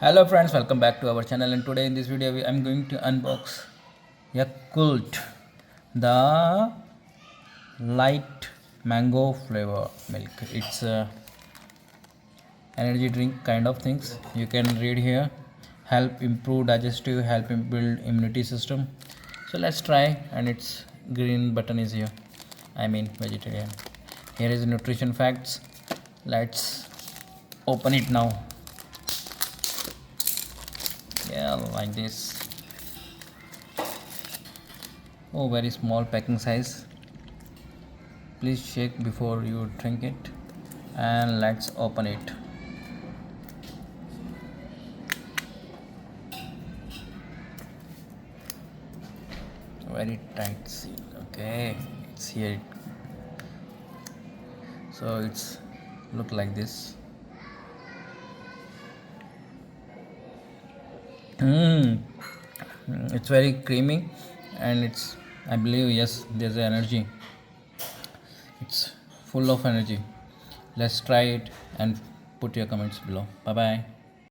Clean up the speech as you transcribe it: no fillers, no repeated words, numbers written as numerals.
Hello friends, welcome back to our channel, and today in this video I'm going to unbox Yakult, the light mango flavor milk. It's a energy drink kind of things. You can read here, help improve digestive, help build immunity system. So let's try, and its green button is here. I mean vegetarian. Here is nutrition facts. Let's open it now. Yeah, like this. Oh, very small packing size. Please shake before you drink it, and let's open it. Very tight seal. Okay, it's here. So it's look like this. It's very creamy, and it's, I believe, yes, there's energy. It's full of energy. Let's try it and put your comments below. Bye bye.